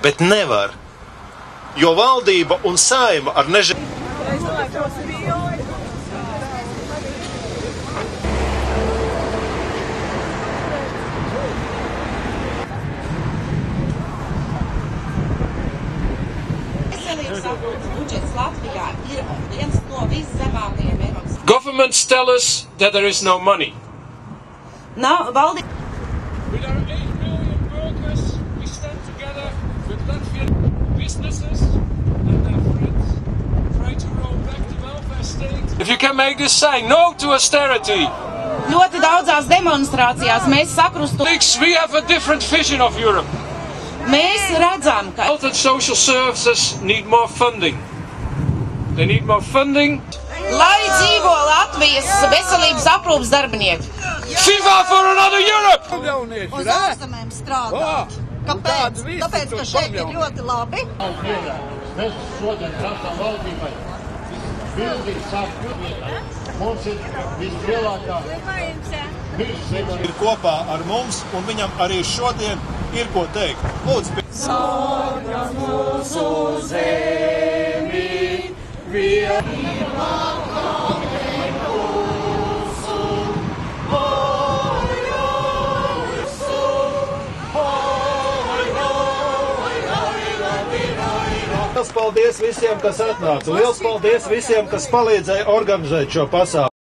Bet nevar, jo valdība un Saeima ar Governments tell us that there is no money. With our 8 million workers, we stand together with Latvian businesses and their friends, try to roll back the welfare state. If you can make this sign, no to austerity. Ļoti daudzās demonstrācijās mēs We have a different vision of Europe. Mēs redzam, ka Health and social services need more funding. They need more funding. Lai dzīvo Latvijas veselības aprūpes darbinieki. Viva for another Europe! Uz ārzemēm strādāt. Kāpēc? Tāpēc, ka šeit ir ļoti labi. Mēs šodien prasām valdībai pildīt savu mums ir vislielākā ir kopā ar mums, un viņam arī šodien ir ko teikt. Lūdzu, Sargas mūsu zemi, Liels paldies visiem, kas atnāca. Liels paldies visiem, kas palīdzēja organizēt šo pasākumu.